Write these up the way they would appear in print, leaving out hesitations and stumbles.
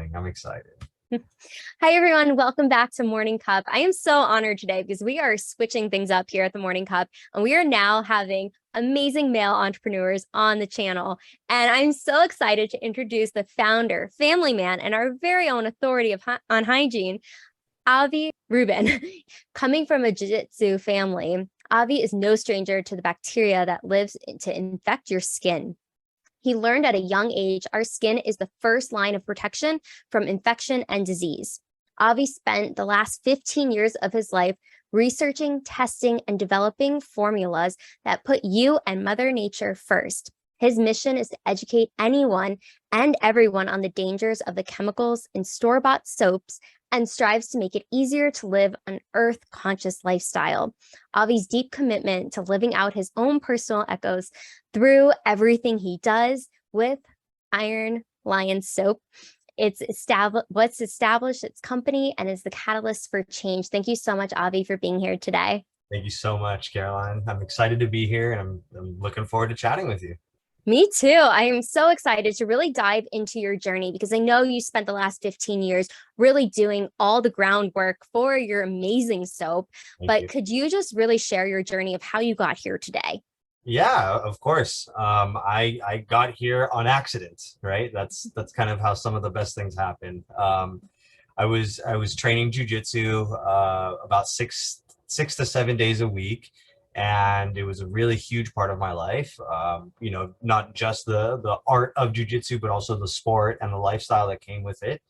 morning. I'm excited. Hi, everyone. Welcome back to Morning Cup. I am so honored today because we are switching things up here at the Morning Cup, and we are now having amazing male entrepreneurs on the channel. And I'm so excited to introduce the founder, family man, and our very own authority on hygiene, Avi Rubin. Coming from a Jitsu family, Avi is no stranger to the bacteria that lives to infect your skin. He learned at a young age our skin is the first line of protection from infection and disease. Avi spent the last 15 years of his life researching, testing, and developing formulas that put you and Mother Nature first. His mission is to educate anyone and everyone on the dangers of the chemicals in store-bought soaps and strives to make it easier to live an earth-conscious lifestyle. Avi's deep commitment to living out his own personal ethos through everything he does with Iron Lion Soap. It's established its company and is the catalyst for change. Thank you so much, Avi, for being here today. Thank you so much, Caroline. I'm excited to be here, and I'm looking forward to chatting with you. Me too. I am so excited to really dive into your journey because I know you spent the last 15 years really doing all the groundwork for your amazing soap. But could you just really share your journey of how you got here today? Yeah, of course. I got here on accident, right? That's kind of how some of the best things happen. I was training jujitsu about six to 7 days a week. And it was a really huge part of my life. You know, not just the art of jujitsu, but also the sport and the lifestyle that came with it.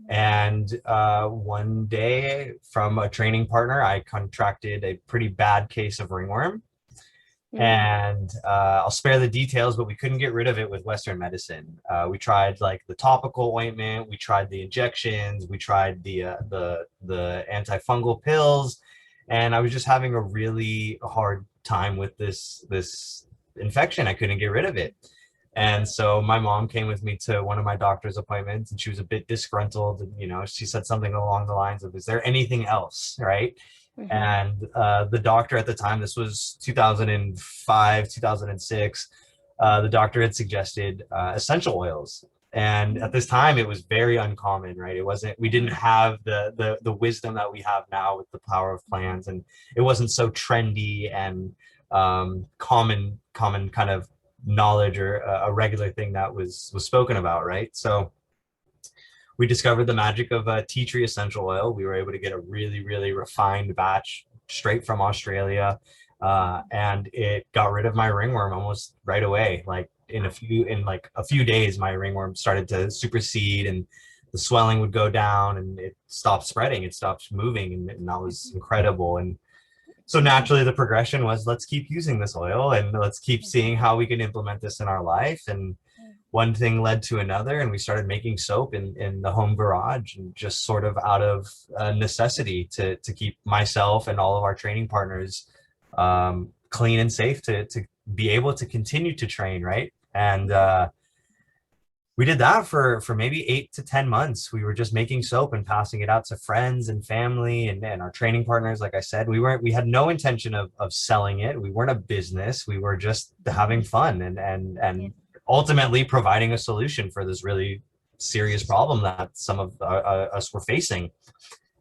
And one day from a training partner, I contracted a pretty bad case of ringworm. And I'll spare the details, but we couldn't get rid of it with Western medicine. We tried like the topical ointment, we tried the injections, we tried the antifungal pills. And I was just having a really hard time with this infection. I couldn't get rid of it. And so my mom came with me to one of my doctor's appointments, and she was a bit disgruntled. And, you know, she said something along the lines of, "Is there anything else?" Right? And the doctor at the time, this was 2005, 2006, the doctor had suggested essential oils. And at this time, it was very uncommon, right? We didn't have the wisdom that we have now with the power of plants, and it wasn't so trendy and common kind of knowledge or a regular thing that was spoken about, right? So we discovered the magic of tea tree essential oil. We were able to get a really, really refined batch straight from Australia, and it got rid of my ringworm almost right away. Like in a few days, my ringworm started to supersede, and the swelling would go down, and it stopped spreading, it stopped moving, and that was incredible. And so naturally the progression was, let's keep using this oil and let's keep seeing how we can implement this in our life. And one thing led to another, and we started making soap in the home garage, and just sort of out of necessity to keep myself and all of our training partners clean and safe to be able to continue to train, right? And we did that for maybe 8 to 10 months. We were just making soap and passing it out to friends and family and our training partners. Like I said, we had no intention of selling it. We weren't a business. We were just having fun and ultimately providing a solution for this really serious problem that some of us were facing.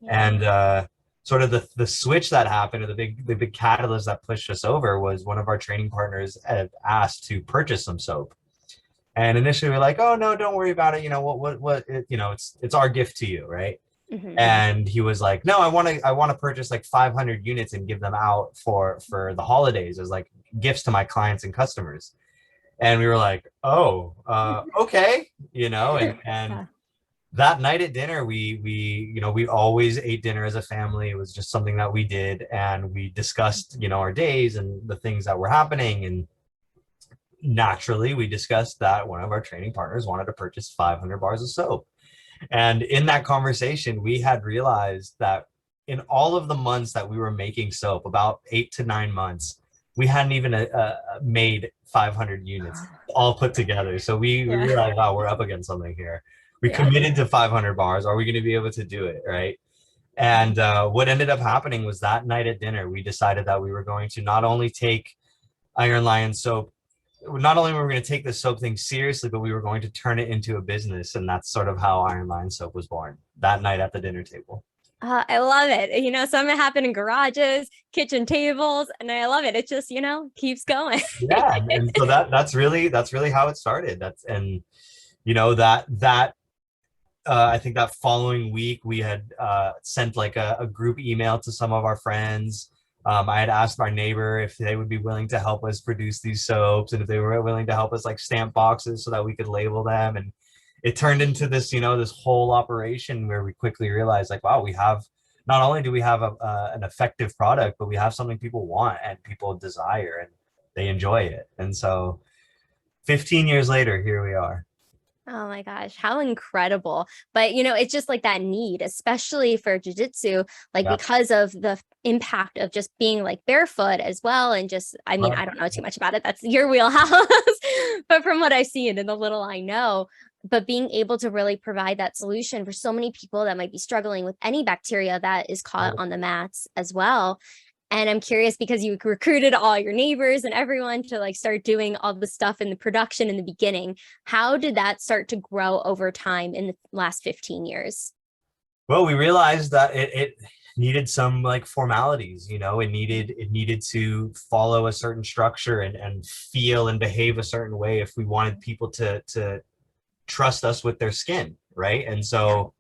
And sort of the switch that happened, or the big catalyst that pushed us over, was one of our training partners had asked to purchase some soap. And initially we're like, "Oh no, don't worry about it. You know, what you know, it's our gift to you, right?" And he was like, "No, I want to purchase like 500 units and give them out for the holidays as like gifts to my clients and customers." And we were like, "Oh, okay," you know. And that night at dinner, we always ate dinner as a family. It was just something that we did, and we discussed, you know, our days and the things that were happening. And naturally we discussed that one of our training partners wanted to purchase 500 bars of soap. And in that conversation, we had realized that in all of the months that we were making soap, about 8 to 9 months, we hadn't even made 500 units all put together. So we realized, wow, we're up against something here. We committed to 500 bars. Are we going to be able to do it, right? And what ended up happening was that night at dinner, we decided that we were going to not only take Iron Lion soap not only were we going to take this soap thing seriously, but we were going to turn it into a business. And that's sort of how Iron Lion Soap was born that night at the dinner table. I love it. Some of it happen in garages, kitchen tables, and I love it. It just, keeps going. Yeah. And so that's really how it started. That I think that following week we had sent like a group email to some of our friends. I had asked our neighbor if they would be willing to help us produce these soaps, and if they were willing to help us like stamp boxes so that we could label them. And it turned into this, this whole operation where we quickly realized like, wow, not only do we have an effective product, but we have something people want and people desire and they enjoy it. And so 15 years later, here we are. Oh my gosh, how incredible. But it's just like that need, especially for jiu-jitsu, like Yeah. because of the impact of just being like barefoot as well. And just, I mean, I don't know too much about it. That's your wheelhouse. But from what I've seen and the little I know, but being able to really provide that solution for so many people that might be struggling with any bacteria that is caught on the mats as well. And I'm curious because you recruited all your neighbors and everyone to like start doing all the stuff in the production in the beginning. How did that start to grow over time in the last 15 years? Well, we realized that it needed some like formalities, it needed to follow a certain structure and feel and behave a certain way if we wanted people to trust us with their skin, right? And so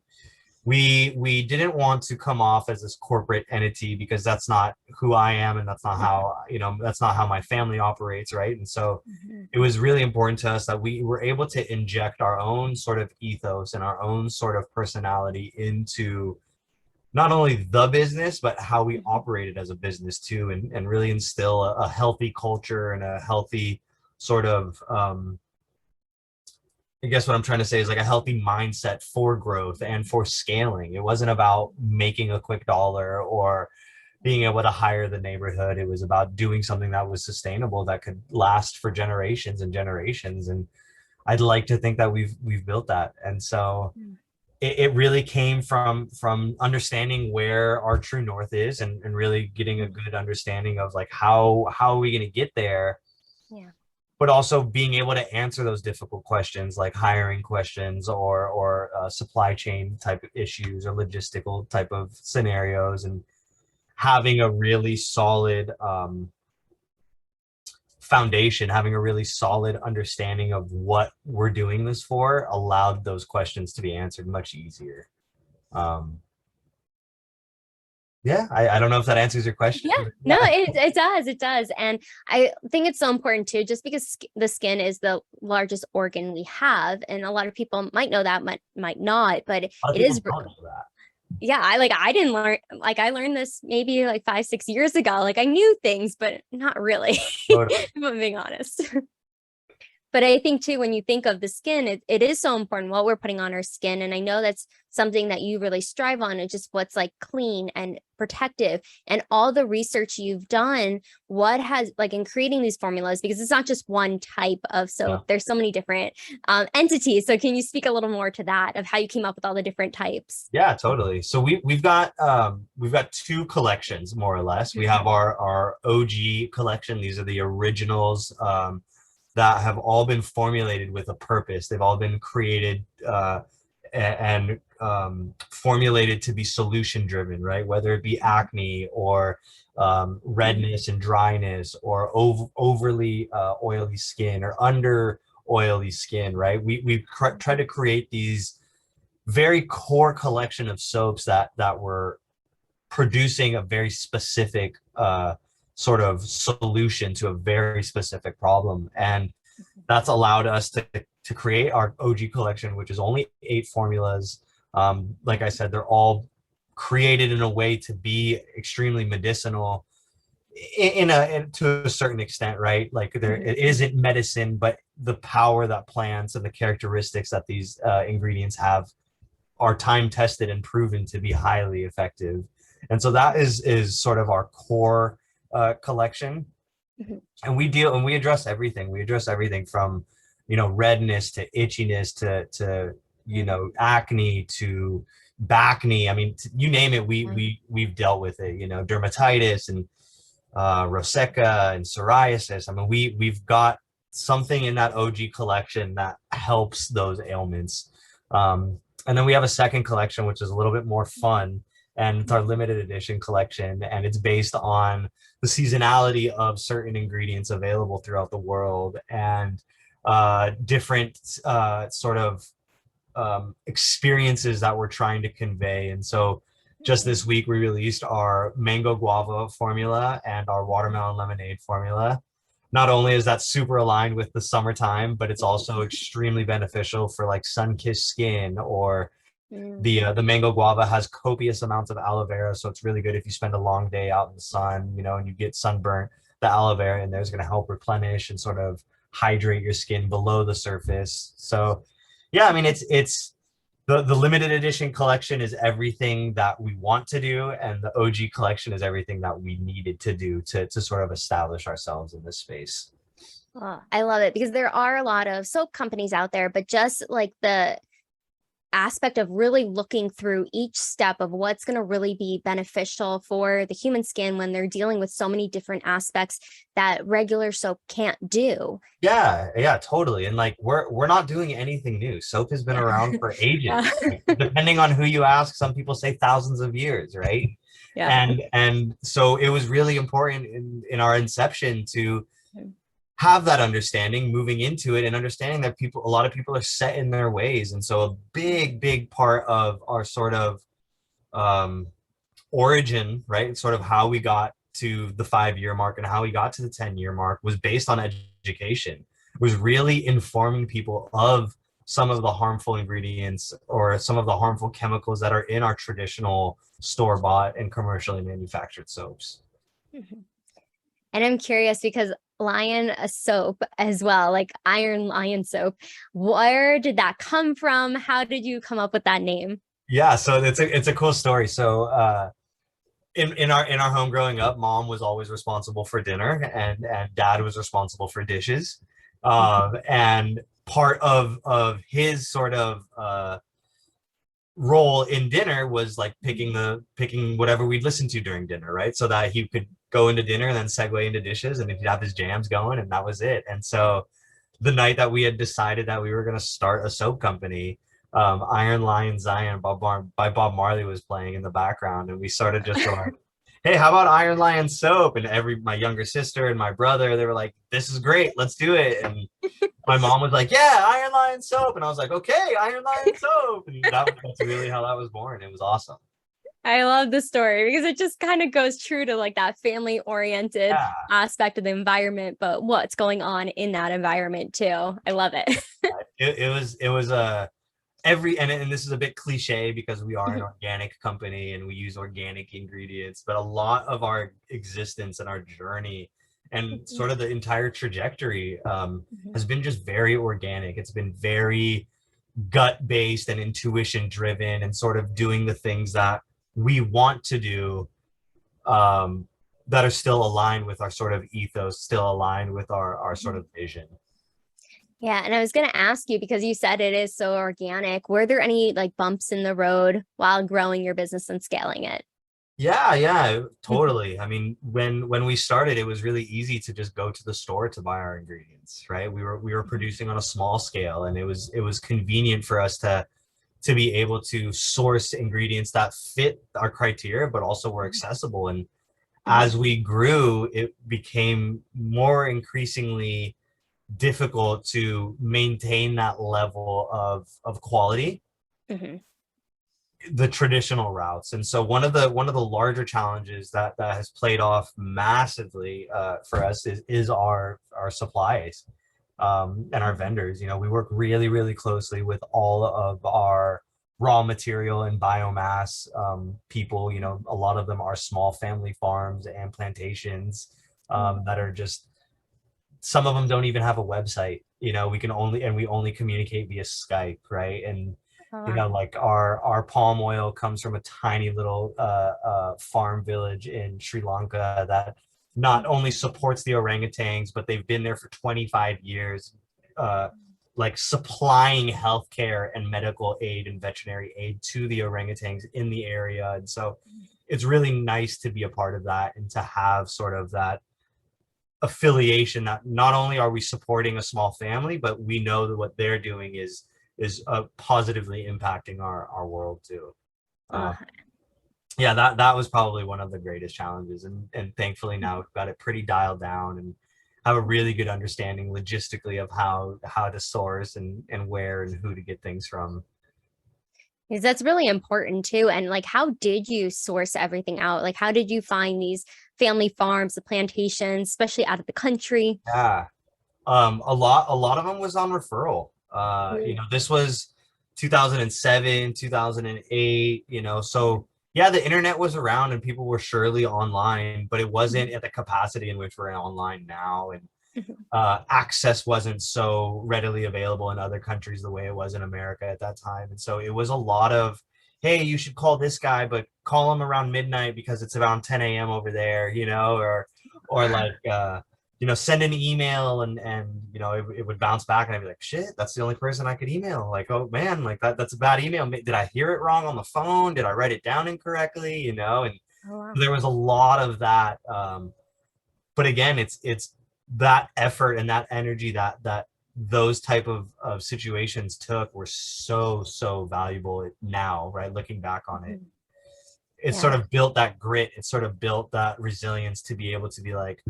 we didn't want to come off as this corporate entity because that's not who I am, and that's not how that's not how my family operates, right? And so it was really important to us that we were able to inject our own sort of ethos and our own sort of personality into not only the business but how we operated as a business too, and really instill a healthy culture and a healthy sort of I guess what I'm trying to say is like a healthy mindset for growth and for scaling. It wasn't about making a quick dollar or being able to hire the neighborhood. It was about doing something that was sustainable, that could last for generations and generations. And I'd like to think that we've built that. And so it really came from understanding where our true north is, and really getting a good understanding of like how are we going to get there. Yeah. But also being able to answer those difficult questions like hiring questions or supply chain type of issues or logistical type of scenarios, and having a really solid foundation, having a really solid understanding of what we're doing this for allowed those questions to be answered much easier. Yeah, I don't know if that answers your question. Yeah, no, it does. And I think it's so important too, just because the skin is the largest organ we have, and a lot of people might know that, might not, but it is. Yeah, I didn't learn, like I learned this maybe like 5-6 years ago. Like I knew things, but not really, if I'm being honest. But I think too, when you think of the skin, it is so important what we're putting on our skin. And I know that's something that you really strive on, and just what's like clean and protective, and all the research you've done, what has like in creating these formulas, because it's not just one type of soap. Yeah. There's so many different entities. So can you speak a little more to that, of how you came up with all the different types? Yeah, totally. So we've got two collections, more or less. We have our OG collection. These are the originals. That have all been formulated with a purpose. They've all been created and formulated to be solution driven, right? Whether it be acne or redness and dryness, or overly oily skin or under oily skin, right? We've tried to create these very core collection of soaps that were producing a very specific sort of solution to a very specific problem. And that's allowed us to create our OG collection, which is only 8 formulas. Like I said, they're all created in a way to be extremely medicinal to a certain extent, right? Like it isn't medicine, but the power that plants and the characteristics that these ingredients have are time tested and proven to be highly effective. And so that is sort of our core collection. And we address everything. We address everything from, redness to itchiness to acne to backne. I mean, you name it, we've dealt with it, dermatitis and rosacea and psoriasis. I mean, we've got something in that OG collection that helps those ailments. And then we have a second collection, which is a little bit more fun, and it's our limited edition collection, and it's based on the seasonality of certain ingredients available throughout the world, and different sort of experiences that we're trying to convey. And so just this week we released our mango guava formula and our watermelon lemonade formula. Not only is that super aligned with the summertime, but it's also extremely beneficial for like sun-kissed skin, or the mango guava has copious amounts of aloe vera, so it's really good if you spend a long day out in the sun, you know, and you get sunburnt. The aloe vera in there is going to help replenish and sort of hydrate your skin below the surface. So yeah, I mean, it's the limited edition collection is everything that we want to do, and the OG collection is everything that we needed to do to sort of establish ourselves in this space. Oh, I love it, because there are a lot of soap companies out there, but just like the aspect of really looking through each step of what's going to really be beneficial for the human skin when they're dealing with so many different aspects that regular soap can't do. Yeah, totally. And like we're not doing anything new. Soap has been around for ages. Yeah. Like, depending on who you ask, some people say thousands of years, right? Yeah. And so it was really important in our inception to have that understanding moving into it, and understanding that a lot of people are set in their ways. And so a big part of our sort of origin, right, sort of how we got to the 5-year mark and how we got to the 10-year mark, was based on education. It was really informing people of some of the harmful ingredients or some of the harmful chemicals that are in our traditional store-bought and commercially manufactured soaps. And I'm curious, because Lion soap as well, like Iron Lion soap, where did that come from? How did you come up with that name? Yeah, so it's a cool story. So in our home growing up, mom was always responsible for dinner, and dad was responsible for dishes. And part of his sort of role in dinner was like picking whatever we'd listen to during dinner, right? So that he could go into dinner and then segue into dishes, and he'd have his jams going, and that was it. And so the night that we had decided that we were going to start a soap company, Iron Lion Zion by Bob Marley was playing in the background, and we started just going, hey, how about Iron Lion soap? And my younger sister and my brother, they were like, this is great, let's do it. And my mom was like, yeah, Iron Lion soap. And I was like, okay, Iron Lion soap. And that's really how that was born. It was awesome. I love the story, because it just kind of goes true to like that family oriented aspect of the environment, but what's going on in that environment too. I love it. It was and this is a bit cliche because we are an organic company and we use organic ingredients, but a lot of our existence and our journey and sort of the entire trajectory has been just very organic. It's been very gut based and intuition driven, and sort of doing the things that we want to do that are still aligned with our sort of ethos, still aligned with our sort of vision. Yeah. And I was going to ask you, because you said it is so organic, were there any like bumps in the road while growing your business and scaling it? Yeah, totally. I mean, when we started, it was really easy to just go to the store to buy our ingredients, right? We were producing on a small scale, and it was convenient for us to be able to source ingredients that fit our criteria, but also were accessible. And as we grew, it became more increasingly difficult to maintain that level of quality, the traditional routes. And so one of the larger challenges that has played off massively for us is our supplies and our vendors. You know, we work really closely with all of our raw material and biomass people. You know, a lot of them are small family farms and plantations that are just, some of them don't even have a website. You know, we only communicate via Skype, right? And you know, like our palm oil comes from a tiny little farm village in Sri Lanka that not only supports the orangutans, but they've been there for 25 years, like supplying healthcare and medical aid and veterinary aid to the orangutans in the area. And so it's really nice to be a part of that and to have sort of that affiliation that not only are we supporting a small family, but we know that what they're doing is positively impacting our world too. Uh, Yeah, that was probably one of the greatest challenges, and thankfully now we've got it pretty dialed down and have a really good understanding logistically of how to source and where and who to get things from. because that's really important too. And like, how did you source everything out? Like, how did you find these family farms, the plantations, especially out of the country? Yeah. A lot of them was on referral. You know, this was 2007, 2008, you know, so yeah, the internet was around and people were surely online, but it wasn't at the capacity in which we're online now. And Mhm. access wasn't so readily available in other countries the way it was in America at that time. And so it was a lot of, hey, you should call this guy, but call him around midnight because it's around 10 a.m. over there, you know, or like you know, send an email and you know, it would bounce back and I'd be like, shit, that's the only person I could email. Like, oh man, like that's a bad email. Did I hear it wrong on the phone? Did I write it down incorrectly? You know, and Oh, wow. there was a lot of that. But again, it's that effort and that energy that those type of situations took were so valuable now, right? Looking back on it, Mhm. it sort Yeah. of built that grit. It sort of built that resilience to be able to be like,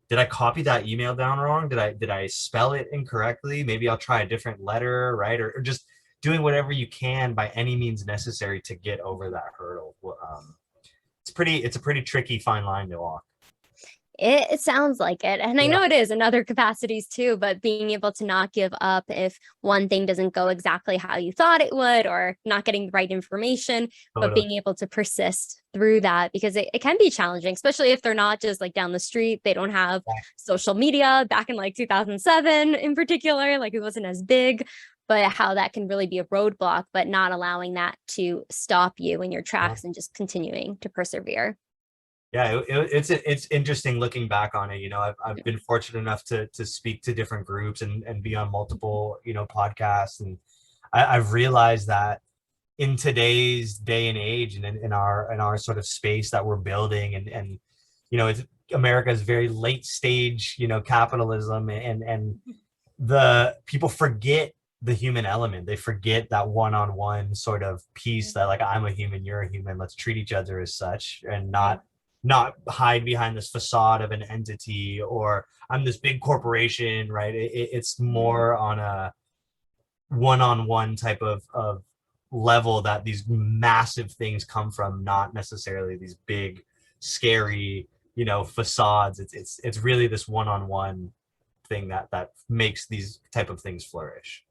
did I copy that email down wrong? Did I spell it incorrectly? Maybe I'll try a different letter, right? Or just doing whatever you can by any means necessary to get over that hurdle. It's a pretty tricky fine line to walk. It sounds like it. And I Yeah, know it is in other capacities too, but being able to not give up if one thing doesn't go exactly how you thought it would, or not getting the right information, but totally. being able to persist through that because it can be challenging, especially if they're not just like down the street. They don't have social media back in like 2007 in particular, like it wasn't as big, but how that can really be a roadblock, but not allowing that to stop you in your Yeah. tracks and just continuing to persevere. Yeah, it's interesting looking back on it. You know, I've been fortunate enough to speak to different groups and be on multiple, you know, podcasts, and I've realized that in today's day and age and in our sort of space that we're building and you know, it's America's very late stage, you know, capitalism, and the people forget the human element. They forget that one-on-one sort of piece that like, I'm a human, you're a human, let's treat each other as such and not hide behind this facade of an entity or I'm this big corporation, right? It's more on a one-on-one type of level that these massive things come from, not necessarily these big scary, you know, facades. It's really this one-on-one thing that makes these type of things flourish.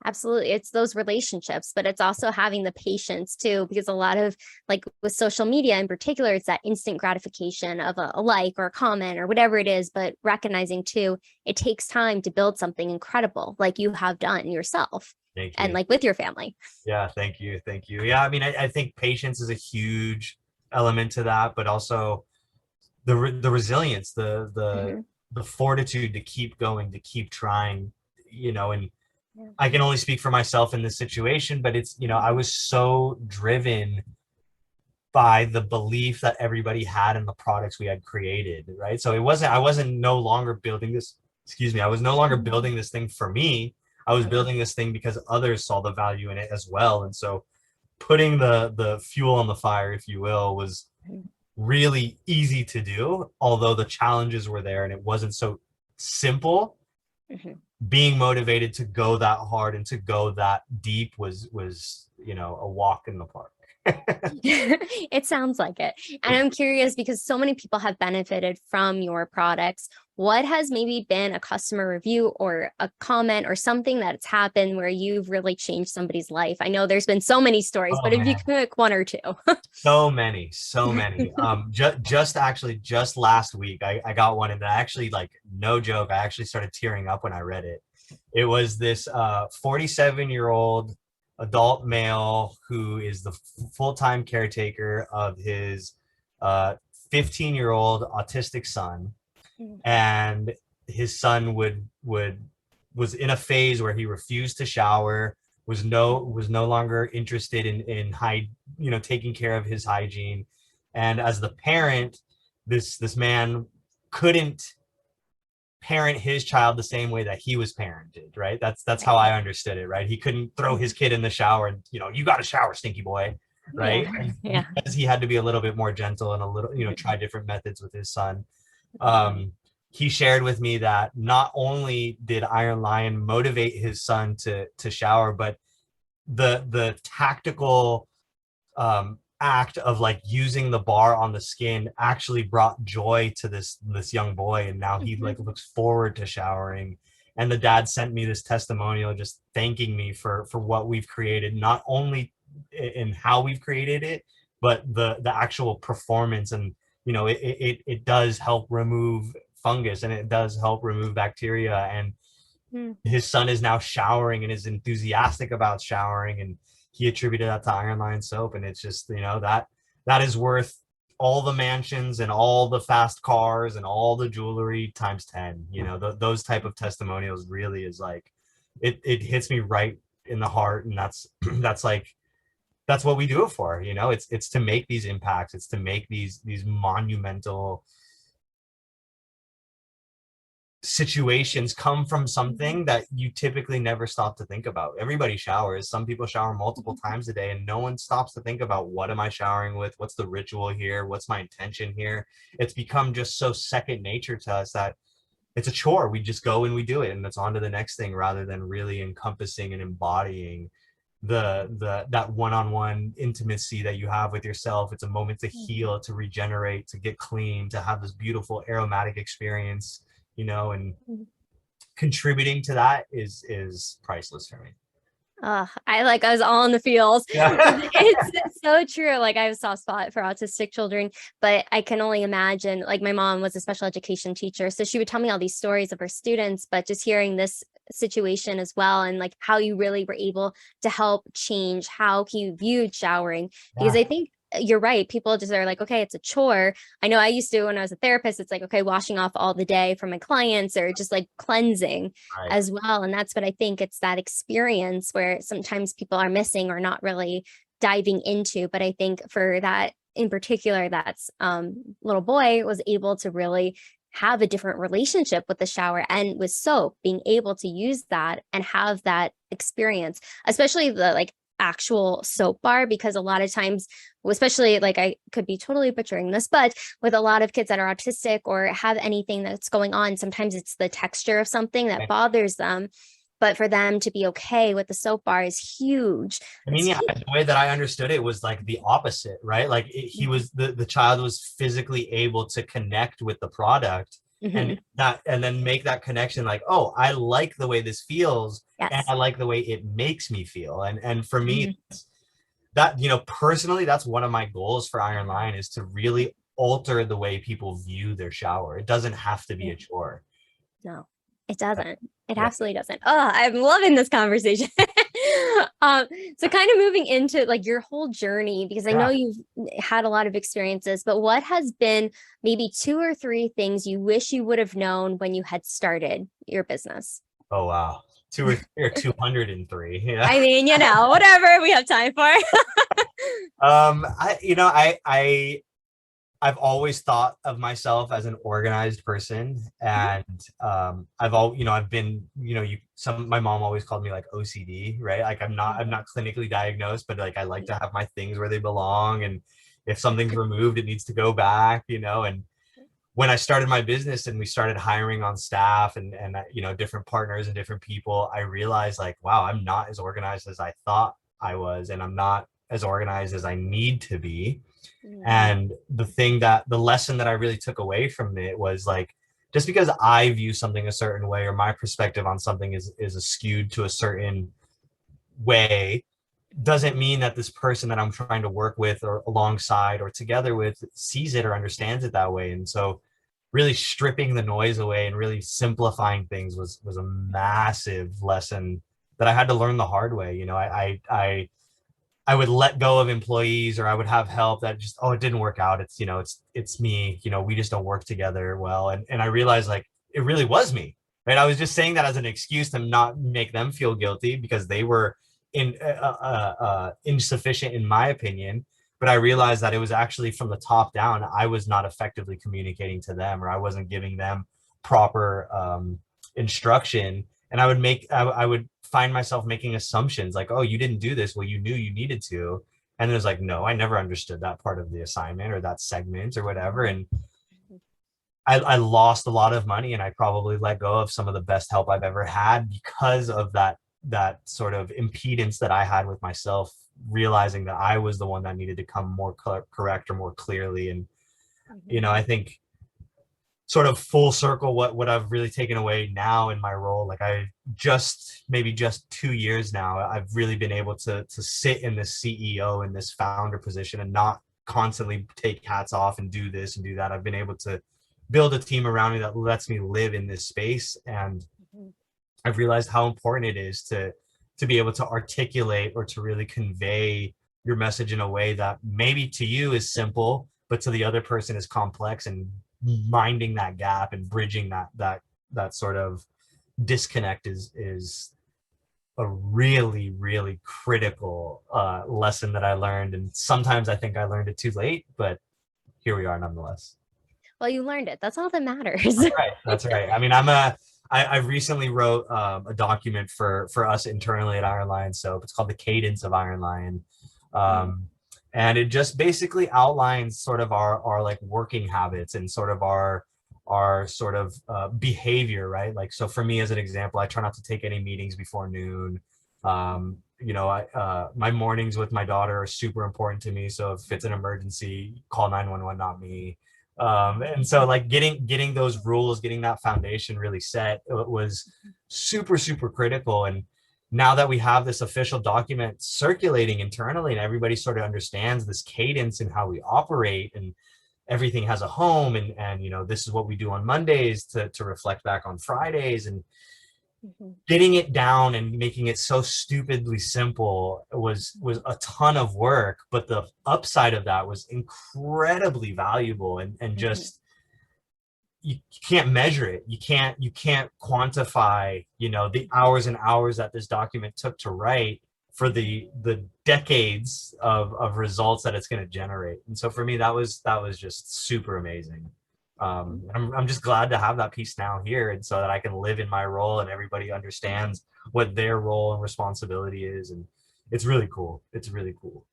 Absolutely. It's those relationships, but it's also having the patience too, because a lot of like with social media in particular, it's that instant gratification of a like or a comment or whatever it is, but recognizing too, it takes time to build something incredible like you have done yourself Thank and you. like with your family. Yeah, thank you. Yeah, I mean, I think patience is a huge element to that, but also the resilience, Mhm. the fortitude to keep going, to keep trying, you know. And Yeah. I can only speak for myself in this situation, but it's, you know, I was so driven by the belief that everybody had in the products we had created, right? So I wasn't no longer building this, excuse me, I was no longer Mhm. building this thing for me. I was Uh-huh. building this thing because others saw the value in it as well. And so putting the fuel on the fire, if you will, was really easy to do, although the challenges were there and it wasn't so simple. Mhm. Being motivated to go that hard and to go that deep was, you know, a walk in the park. It sounds like it. And I'm curious because so many people have benefited from your products. What has maybe been a customer review or a comment or something that's happened where you've really changed somebody's life? I know there's been so many stories, Oh but if you man, could pick one or two. so many, so many. Just last week, I got one, and I actually, like, no joke, I actually started tearing up when I read it. It was this 47-year-old adult male who is the full-time caretaker of his 15-year-old autistic son, Mhm. and his son was in a phase where he refused to shower, was no longer interested in you know, taking care of his hygiene. And as the parent, this man couldn't parent his child the same way that he was parented, right? That's how I understood it, right? He couldn't throw his kid in the shower and, you got to shower, stinky boy, right? Yeah. Yeah. Because he had to be a little bit more gentle and a little, try different methods with his son. He shared with me that not only did Iron Lion motivate his son to shower, but the tactical act of like using the bar on the skin actually brought joy to this young boy, and now he like looks forward to showering. And the dad sent me this testimonial just thanking me for what we've created, not only in how we've created it, but the actual performance. And it does help remove fungus, and it does help remove bacteria. And his son is now showering and is enthusiastic about showering, and he attributed that to Iron Lion soap. And it's just, that is worth all the mansions and all the fast cars and all the jewelry times 10. Those type of testimonials really is like, it hits me right in the heart. And that's that's what we do it for. It's to make these impacts. It's to make these monumental situations come from something that you typically never stop to think about. Everybody showers. Some people shower multiple times a day, and no one stops to think about, what am I showering with? What's the ritual here? What's my intention here? It's become just so second nature to us that it's a chore. We just go and we do it, and it's on to the next thing, rather than really encompassing and embodying that one-on-one intimacy that you have with yourself. It's a moment to heal, to regenerate, to get clean, to have this beautiful aromatic experience, and contributing to that is priceless for me. I was all in the feels. Yeah. It's so true. Like, I have a soft spot for autistic children, but I can only imagine, like, my mom was a special education teacher, so she would tell me all these stories of her students, but just hearing this situation as well, and like how you really were able to help change how you viewed showering. Because I think you're right. People just are like, okay, it's a chore. I know I used to, when I was a therapist, it's like, okay, washing off all the day from my clients, or just like cleansing as well. And that's what I think, it's that experience where sometimes people are missing or not really diving into. But I think for that in particular, that's little boy was able to really have a different relationship with the shower and with soap, being able to use that and have that experience, especially the like actual soap bar, because a lot of times, especially, like, I could be totally butchering this, but with a lot of kids that are autistic or have anything that's going on, sometimes it's the texture of something that bothers them. But for them to be okay with the soap bar is huge. I mean, the way that I understood it was like the opposite, right? Like he was, the child was physically able to connect with the product, and then make that connection, like, oh, I like the way this feels, and I like the way it makes me feel. And for me, that, personally, that's one of my goals for Iron Lion, is to really alter the way people view their shower. It doesn't have to be a chore. No, it doesn't. It absolutely doesn't. Oh, I'm loving this conversation. So kind of moving into like your whole journey, because I know you've had a lot of experiences, but what has been maybe 2 or 3 things you wish you would have known when you had started your business? Oh, wow. 2 or 3 or 203. Yeah. I mean, whatever we have time for. I've always thought of myself as an organized person, and I've been, my mom always called me like OCD, right? Like I'm not clinically diagnosed, but like I like to have my things where they belong, and if something's removed, it needs to go back, and when I started my business and we started hiring on staff and different partners and different people, I realized, like, wow, I'm not as organized as I thought I was, and I'm not as organized as I need to be. And the lesson that I really took away from it was, like, just because I view something a certain way, or my perspective on something is skewed to a certain way, doesn't mean that this person that I'm trying to work with or alongside or together with sees it or understands it that way. And so really stripping the noise away and really simplifying things was a massive lesson that I had to learn the hard way. I would let go of employees, or I would have help that just, oh, it didn't work out. It's me, we just don't work together well. And I realized, like, it really was me, right? I was just saying that as an excuse to not make them feel guilty because they were insufficient in my opinion. But I realized that it was actually from the top down. I was not effectively communicating to them, or I wasn't giving them proper instruction, and I would find myself making assumptions like, oh, you didn't do this, well, you knew you needed to. And it was like, no, I never understood that part of the assignment or that segment or whatever. And I lost a lot of money, and I probably let go of some of the best help I've ever had because of that sort of impedance that I had with myself, realizing that I was the one that needed to come more correct or more clearly. And I think sort of full circle, what I've really taken away now in my role, like maybe just 2 years now, I've really been able to sit in this CEO and this founder position and not constantly take hats off and do this and do that. I've been able to build a team around me that lets me live in this space. And I've realized how important it is to be able to articulate or to really convey your message in a way that maybe to you is simple, but to the other person is complex, and minding that gap and bridging that sort of disconnect is a really, really critical lesson that I learned. And sometimes I think I learned it too late, but here we are nonetheless. Well, you learned it. That's all that matters. That's right. That's right. I mean, I recently wrote a document for us internally at Iron Lion Soap. It's called The Cadence of Iron Lion. And it just basically outlines sort of our like working habits and sort of our sort of behavior, right? Like, so for me, as an example, I try not to take any meetings before noon. My mornings with my daughter are super important to me. So if it's an emergency, call 911, not me. And so like getting those rules, getting that foundation really set, it was super, super critical. And now that we have this official document circulating internally and everybody sort of understands this cadence and how we operate, and everything has a home, and this is what we do on Mondays to reflect back on Fridays, and getting it down and making it so stupidly simple was a ton of work. But the upside of that was incredibly valuable, and just you can't measure it. You can't quantify, the hours and hours that this document took to write for the decades of results that it's going to generate. And so for me, that was just super amazing. I'm just glad to have that piece now here, and so that I can live in my role and everybody understands what their role and responsibility is. And it's really cool. It's really cool.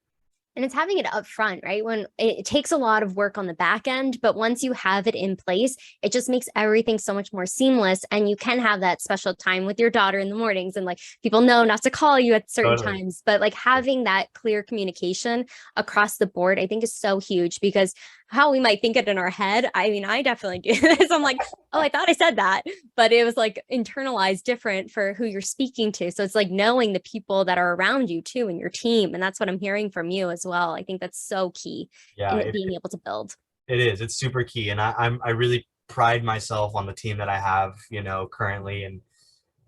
And it's having it up front, right? When it takes a lot of work on the back end, but once you have it in place, it just makes everything so much more seamless. And you can have that special time with your daughter in the mornings, and like people know not to call you at certain times, but like having that clear communication across the board, I think is so huge, because how we might think it in our head. I mean, I definitely do this. I'm like, oh, I thought I said that, but it was like internalized different for who you're speaking to. So it's like knowing the people that are around you too, and your team. And that's what I'm hearing from you as well. I think that's so key in being able to build. It is. It's super key. And I really pride myself on the team that I have, currently. And,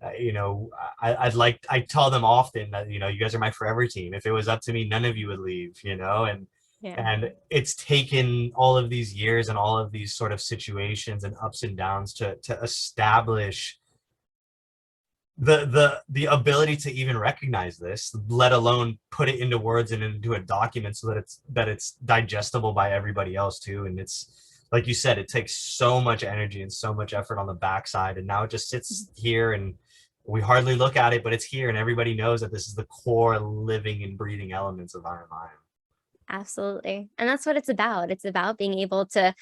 I tell them often that, you guys are my forever team. If it was up to me, none of you would leave, and it's taken all of these years and all of these sort of situations and ups and downs to establish the ability to even recognize this, let alone put it into words and into a document so that it's digestible by everybody else too. And it's like you said, it takes so much energy and so much effort on the backside, and now it just sits here and we hardly look at it, but it's here, and everybody knows that this is the core living and breathing elements of Iron Lion. Absolutely. And that's what it's about. It's about being able to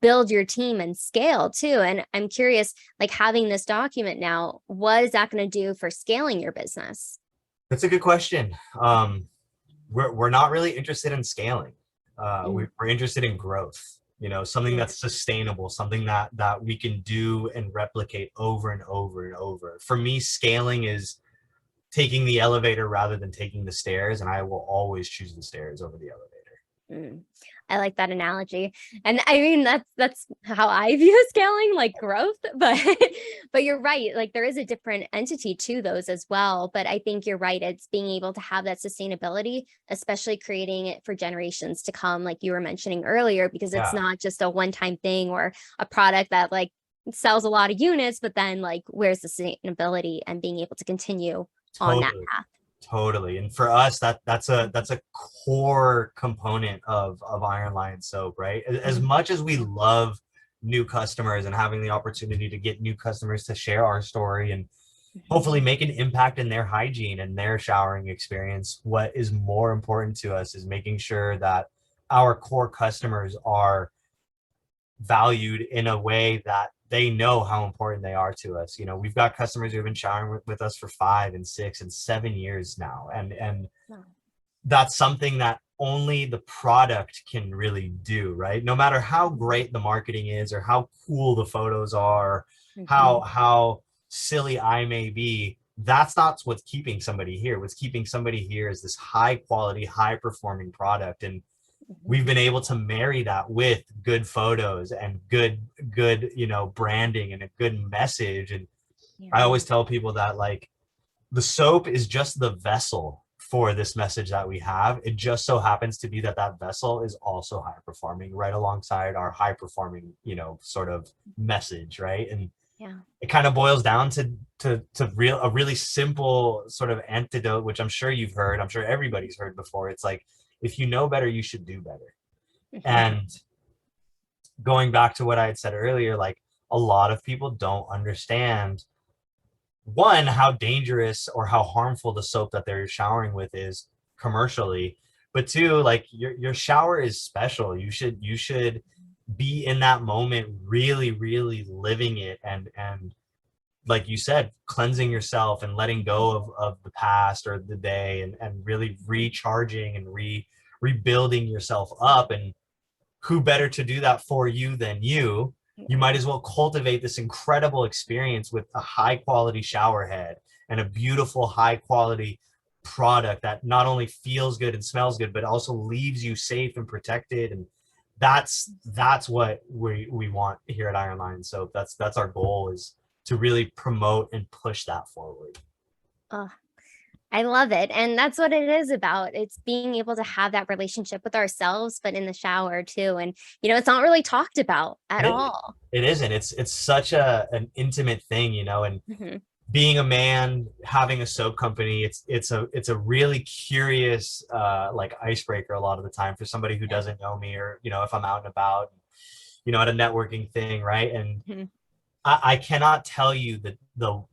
build your team and scale too. And I'm curious, like having this document now, what is that going to do for scaling your business? That's a good question. We're not really interested in scaling. We're interested in growth, something that's sustainable, something that we can do and replicate over and over and over. For me, scaling is taking the elevator rather than taking the stairs, and I will always choose the stairs over the elevator. I like that analogy. And I mean, that's how I view scaling, like growth, but you're right. Like there is a different entity to those as well. But I think you're right. It's being able to have that sustainability, especially creating it for generations to come, like you were mentioning earlier, because it's not just a one-time thing or a product that like sells a lot of units, but then like where's the sustainability and being able to continue on that path. Totally. And for us, that's a core component of Iron Lion Soap, right? As much as we love new customers and having the opportunity to get new customers to share our story and hopefully make an impact in their hygiene and their showering experience. What is more important to us is making sure that our core customers are valued in a way that they know how important they are to us. You know, we've got customers who have been showering with us for 5 and 6 and 7 years now. And Wow. that's something that only the product can really do, right? No matter how great the marketing is or how cool the photos are, how silly I may be, that's not what's keeping somebody here. What's keeping somebody here is this high quality, high performing product. And we've been able to marry that with good photos and good, you know, branding and a good message. And I always tell people that, like, the soap is just the vessel for this message that we have. It just so happens to be that that vessel is also high performing right alongside our high performing, you know, sort of message, right? And it kind of boils down to a really simple sort of antidote, which I'm sure you've heard, I'm sure everybody's heard before. It's like, if you know better, you should do better. And going back to what I had said earlier, like, a lot of people don't understand, one, how dangerous or how harmful the soap that they're showering with is commercially, but two, like, your shower is special. You should be in that moment, really, really living it, and like you said, cleansing yourself and letting go of the past or the day, and really recharging and rebuilding yourself up. And who better to do that for you than you? You might as well cultivate this incredible experience with a high quality shower head and a beautiful high quality product that not only feels good and smells good, but also leaves you safe and protected. And that's what we want here at Iron Lion. So that's our goal, is to really promote and push that forward. Oh, I love it. And that's what it is about. It's being able to have that relationship with ourselves, but in the shower too. And, you know, it's not really talked about at all. It isn't. It's such an intimate thing, you know, and being a man, having a soap company, it's a really curious like icebreaker a lot of the time for somebody who doesn't know me, or, you know, if I'm out and about, you know, at a networking thing, right? And I cannot tell you the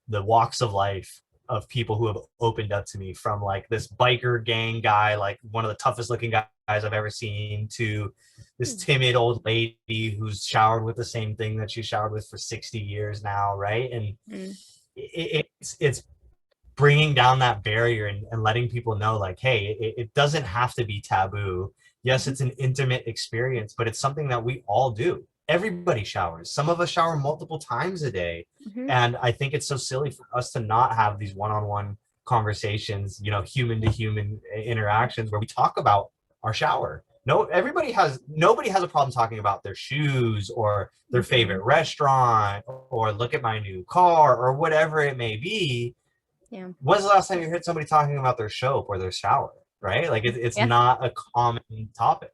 walks of life of people who have opened up to me, from like this biker gang guy, like one of the toughest looking guys I've ever seen, to this timid old lady who's showered with the same thing that she showered with for 60 years now, right? And it's bringing down that barrier and letting people know, like, hey, it doesn't have to be taboo. Yes, it's an intimate experience, but it's something that we all do. Everybody showers. Some of us shower multiple times a day. And I think it's so silly for us to not have these one-on-one conversations, you know, human to human interactions where we talk about our shower. Nobody has a problem talking about their shoes or their favorite restaurant or look at my new car or whatever it may be. When's the last time you heard somebody talking about their soap or their shower, right? Like, it's not a common topic.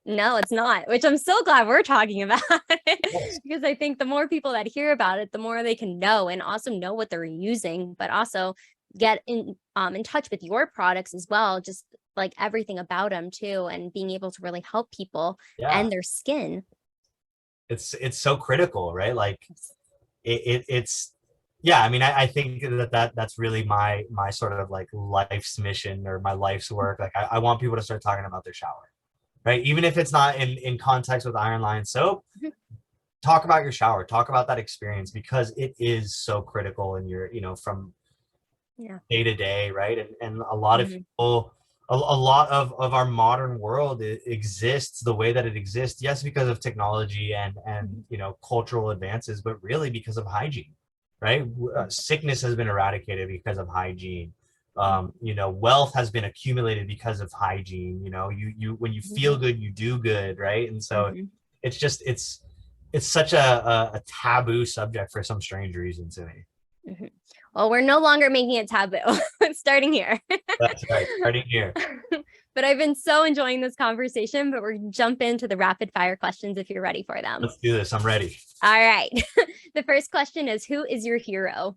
No, it's not, which I'm so glad we're talking about it, because I think the more people that hear about it, the more they can know, and also know what they're using, but also get in touch with your products as well, just like everything about them too, and being able to really help people and their skin. It's so critical, right? Like, it's I mean, I think that's really my sort of like life's mission, or my life's work. Like, I want people to start talking about their shower. Right? Even if it's not in context with Iron Lion soap, talk about your shower, talk about that experience, because it is so critical in your, you know, from day to day, right? And a lot of people, a lot of our modern world, it exists the way that it exists, yes, because of technology and you know, cultural advances, but really because of hygiene, right? Sickness has been eradicated because of hygiene. You know, wealth has been accumulated because of hygiene. You know, you when you feel good, you do good, right? And so it's just it's such a taboo subject for some strange reason to me. Well, we're no longer making it taboo. It's starting here. That's right, starting here. But I've been so enjoying this conversation, but we're going to jump into the rapid fire questions if you're ready for them. Let's do this. I'm ready. All right. The first question is, who is your hero?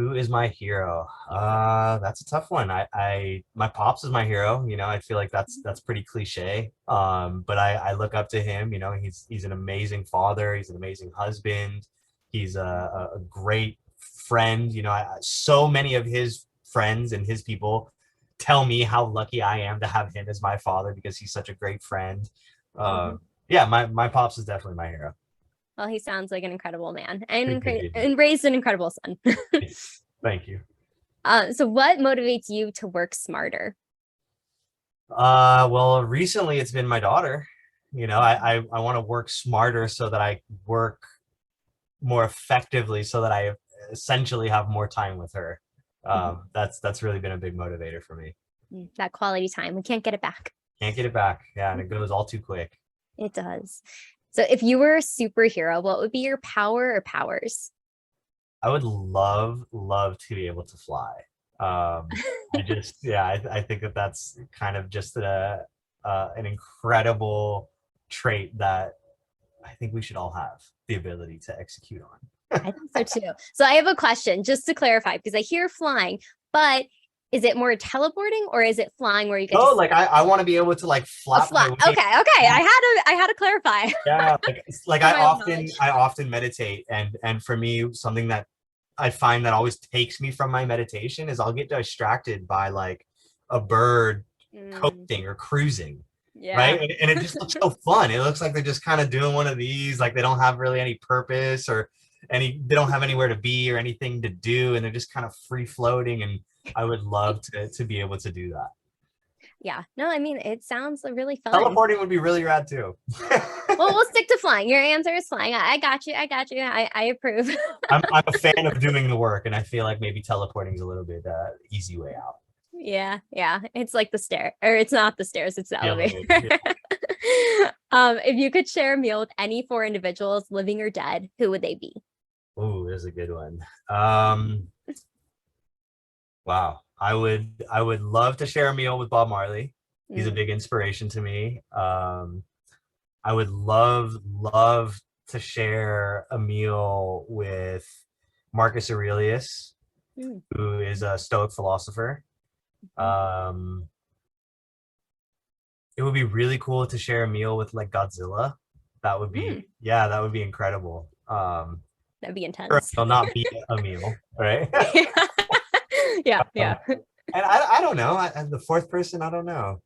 Who is my hero? That's a tough one. My pops is my hero. You know, I feel like that's pretty cliche. But I look up to him. You know, he's an amazing father. He's an amazing husband. He's a great friend. You know, so many of his friends and his people tell me how lucky I am to have him as my father because he's such a great friend. Mhm. Yeah, my pops is definitely my hero. Well, he sounds like an incredible man and, Appreciate and raised an incredible son. it. Thank you. So what motivates you to work smarter? Well, recently it's been my daughter. You know, I want to work smarter so that I work more effectively, so that I essentially have more time with her. That's really been a big motivator for me. That quality time. We can't get it back. Can't get it back. Yeah, and it goes all too quick. It does. So if you were a superhero, what would be your power or powers? I would love to be able to fly. I think that's kind of just an incredible trait that I think we should all have the ability to execute on. I think so too. So I have a question just to clarify, because I hear flying, but is it more teleporting or is it flying where you get Oh, like I want to be able to like flap my wings. Okay. I had to clarify. Yeah, like I knowledge. often meditate, and for me, something that I find that always takes me from my meditation is I'll get distracted by like a bird coasting or cruising. Yeah. Right. And it just looks so fun. It looks like they're just kind of doing one of these, like they don't have really any purpose or they don't have anywhere to be or anything to do. And they're just kind of free floating. And I would love to be able to do that. Yeah. No, I mean, it sounds really fun. Teleporting would be really rad too. Well, we'll stick to flying. Your answer is flying. I got you. I approve. I'm a fan of doing the work, and I feel like maybe teleporting is a little bit easy way out. Yeah. It's like the stair, or it's not the stairs, it's the elevator. Yeah. If you could share a meal with any four individuals, living or dead, who would they be? Oh, there's a good one. Wow. I would love to share a meal with Bob Marley. He's a big inspiration to me. I would love to share a meal with Marcus Aurelius, who is a Stoic philosopher. It would be really cool to share a meal with like Godzilla. That would be that would be incredible. That'd be intense. It'll not be a meal, right? Yeah. And I don't know. The fourth person, I don't know.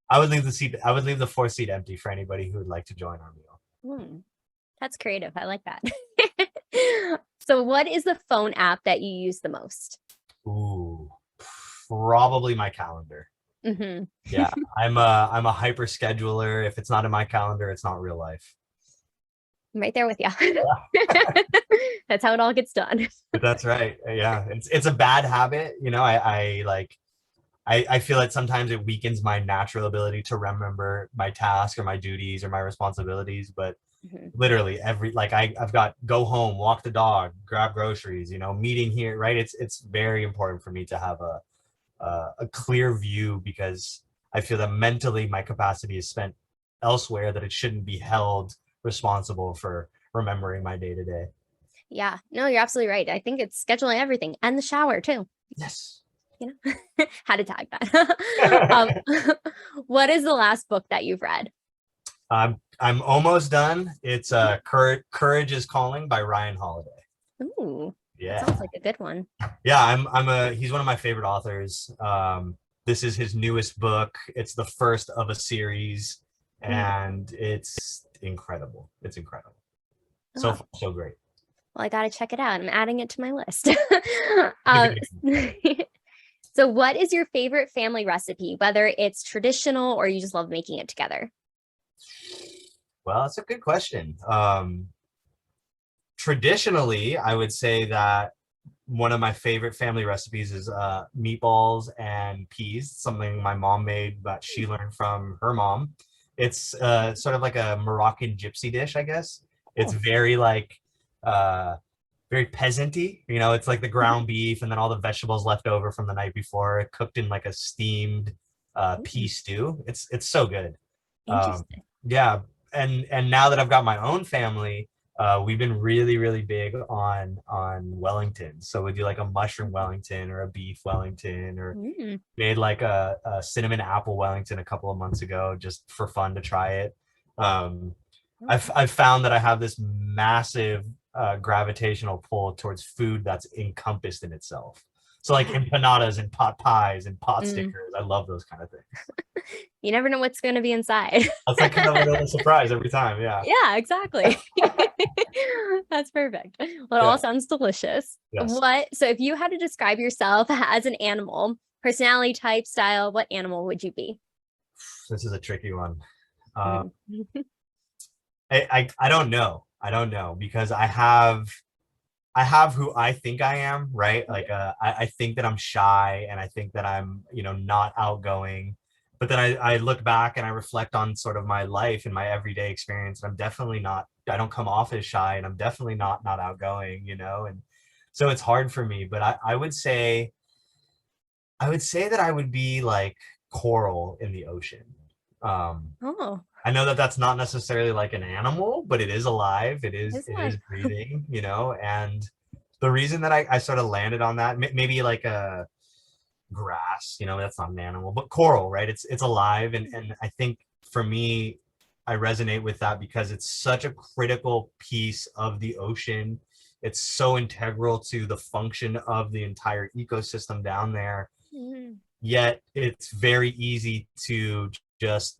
I would leave the fourth seat empty for anybody who would like to join our meal. That's creative. I like that. So what is the phone app that you use the most? Ooh, probably my calendar. Yeah, I'm a hyper scheduler. If it's not in my calendar, it's not real life. I'm right there with you. That's how it all gets done. That's right. Yeah, it's a bad habit. You know, I feel like sometimes it weakens my natural ability to remember my task or my duties or my responsibilities. But literally I've got go home, walk the dog, grab groceries, you know, meeting here, right? It's very important for me to have a clear view, because I feel that mentally my capacity is spent elsewhere, that it shouldn't be held responsible for remembering my day to day. Yeah, no, you're absolutely right. I think it's scheduling everything, and the shower too. Yes. You know, how to tag that. What is the last book that you've read? I'm almost done. It's Courage is Calling by Ryan Holiday. Ooh, yeah, that sounds like a good one. Yeah, he's one of my favorite authors. This is his newest book. It's the first of a series, and it's incredible. It's incredible. So great. Well, I got to check it out. I'm adding it to my list. So what is your favorite family recipe, whether it's traditional or you just love making it together? Well, that's a good question. Traditionally, I would say that one of my favorite family recipes is meatballs and peas, something my mom made that she learned from her mom. It's sort of like a Moroccan gypsy dish, I guess. It's very like very peasant-y, you know. It's like the ground beef and then all the vegetables left over from the night before, cooked in like a steamed pea stew. It's so good. Interesting. Yeah, and now that I've got my own family, we've been really big on Wellington. So we do like a mushroom Wellington or a beef Wellington, or Mm. made like a cinnamon apple Wellington a couple of months ago just for fun to try it. Um, I've found that I have this massive gravitational pull towards food that's encompassed in itself. So like empanadas and pot pies and pot Mm. stickers. I love those kind of things. You never know what's going to be inside. That's like kind of a little surprise every time. Yeah. Yeah, exactly. That's perfect. Well, it Yeah. all sounds delicious. Yes. So if you had to describe yourself as an animal, personality type, style, what animal would you be? This is a tricky one. Mm. I don't know. I don't know because I have who I think I am, right? Like I think that I'm shy and I think that I'm, not outgoing. But then I look back and I reflect on sort of my life and my everyday experience. And I'm definitely not, I don't come off as shy, and I'm definitely not outgoing, and so it's hard for me. But I would say that I would be like coral in the ocean. Oh, I know that that's not necessarily like an animal, but it is alive. it's It like, is breathing, and the reason that I sort of landed on that, maybe like a grass, that's not an animal, but coral, right? It's alive. And I think for me, I resonate with that because it's such a critical piece of the ocean. It's so integral to the function of the entire ecosystem down there. mm. Yet it's very easy to just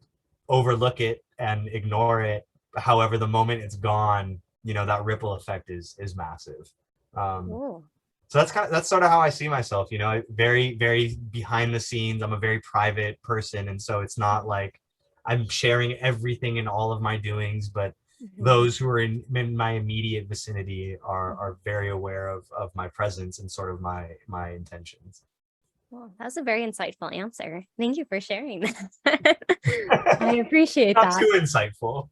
overlook it and ignore it. However, the moment it's gone, that ripple effect is massive. Um, Oh. so that's sort of how I see myself, very behind the scenes. I'm a very private person, and so it's not like I'm sharing everything in all of my doings, but Mhm. those who are in my immediate vicinity are very aware of my presence and sort of my intentions. Well, that was a very insightful answer. Thank you for sharing that. I appreciate Not that. too insightful.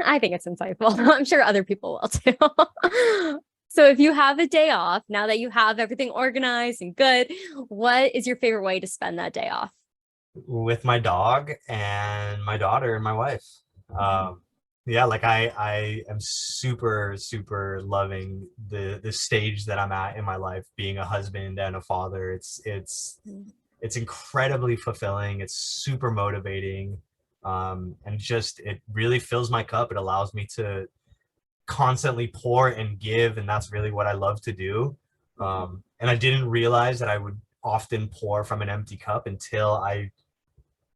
I think it's insightful. I'm sure other people will too. So if you have a day off, now that you have everything organized and good, what is your favorite way to spend that day off? With my dog and my daughter and my wife. Mhm. Um, yeah, like I am super loving the stage that I'm at in my life, being a husband and a father. It's incredibly fulfilling. It's super motivating. And just it really fills my cup. It allows me to constantly pour and give, and that's really what I love to do. And I didn't realize that I would often pour from an empty cup until I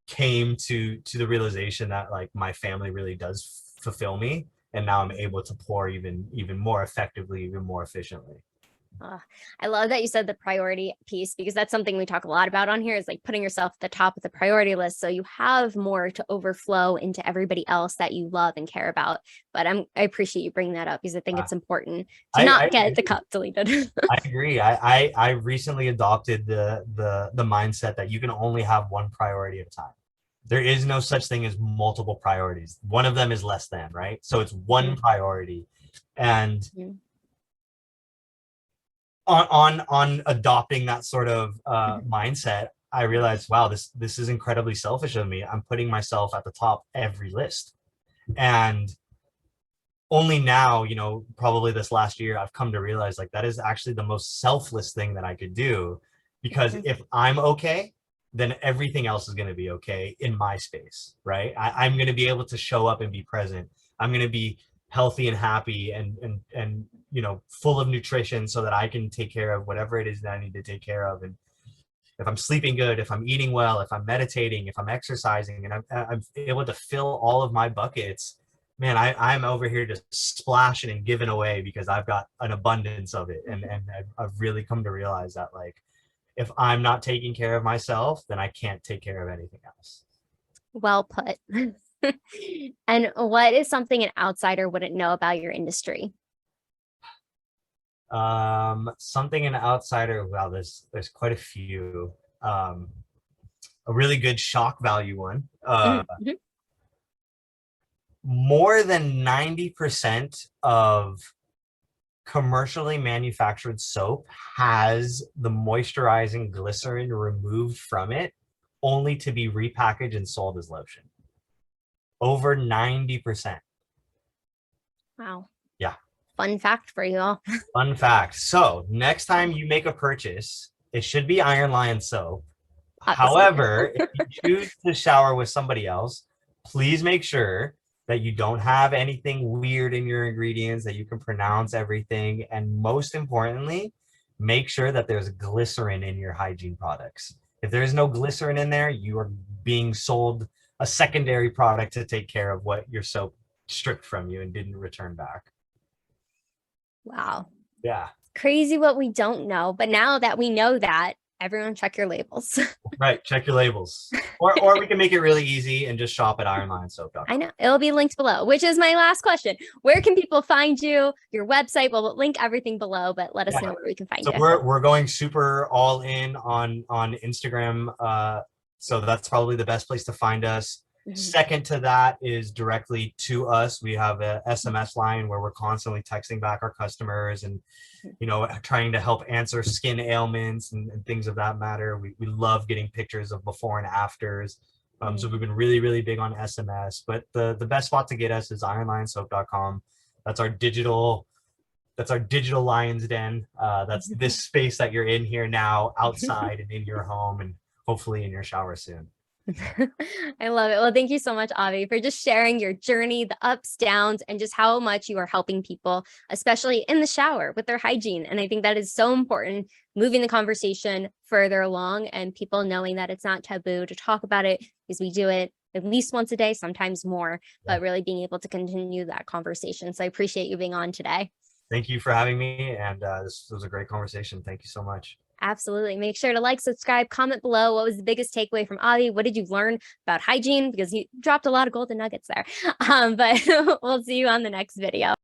came to the realization that like my family really does fulfill me, and now I'm able to pour even more effectively, even more efficiently. Uh, I love that you said the priority piece because that's something we talk a lot about on here is like putting yourself at the top of the priority list so you have more to overflow into everybody else that you love and care about. But I appreciate you bringing that up because I think I it's important to I not get the agree. cup deleted. I agree. I recently adopted the mindset that you can only have one priority at a time. There is no such thing as multiple priorities. One of them is less than, right? So it's one priority. And Mhm. on adopting that sort of Mhm. mindset, I realized, wow, this is incredibly selfish of me. I'm putting myself at the top every list. And only now, probably this last year, I've come to realize like that is actually the most selfless thing that I could do. Because Mhm. if I'm okay, then everything else is going to be okay in my space, right? I'm going to be able to show up and be present. I'm going to be healthy and happy and full of nutrition so that I can take care of whatever it is that I need to take care of. And if I'm sleeping good, if I'm eating well, if I'm meditating, if I'm exercising, and I'm able to fill all of my buckets, man, I'm over here just splashing and giving away because I've got an abundance of it. And I've really come to realize that like, if I'm not taking care of myself, then I can't take care of anything else. Well put. And what is something an outsider wouldn't know about your industry? Something an outsider, well, there's quite a few. Um, a really good shock value one. Mhm. Mhm. More than 90% of commercially manufactured soap has the moisturizing glycerin removed from it, only to be repackaged and sold as lotion. Over 90%. Wow. Yeah. Fun fact for you all. Fun fact. So next time you make a purchase, it should be Iron Lion soap. Obviously. However, if you choose to shower with somebody else, please make sure that you don't have anything weird in your ingredients, that you can pronounce everything. And most importantly, make sure that there's glycerin in your hygiene products. If there's no glycerin in there, you are being sold a secondary product to take care of what your soap stripped from you and didn't return back. Wow. Yeah. Crazy what we don't know. But now that we know that, everyone check your labels. Right. Check your labels. Or we can make it really easy and just shop at ironlionsoap.com. I know. It'll be linked below, which is my last question. Where can people find you? Your website? We'll link everything below, but let us know where we can find you. We're going super all in on Instagram. So that's probably the best place to find us. Mm-hmm. Second to that is directly to us. We have a SMS line where we're constantly texting back our customers and, you know, trying to help answer skin ailments and things of that matter. We love getting pictures of before and afters. So we've been really, really big on SMS, but the best spot to get us is ironlionsoap.com. That's our digital lion's den. That's this space that you're in here now, outside and in your home, and hopefully in your shower soon. I love it. Well, thank you so much, Avi, for just sharing your journey, the ups, downs, and just how much you are helping people, especially in the shower with their hygiene. And I think that is so important, moving the conversation further along and people knowing that it's not taboo to talk about it, because we do it at least once a day, sometimes more, but really being able to continue that conversation. So I appreciate you being on today. Thank you for having me. And this was a great conversation. Thank you so much. Absolutely. Make sure to like, subscribe, comment below. What was the biggest takeaway from Avi? What did you learn about hygiene? Because you dropped a lot of golden nuggets there. But we'll see you on the next video.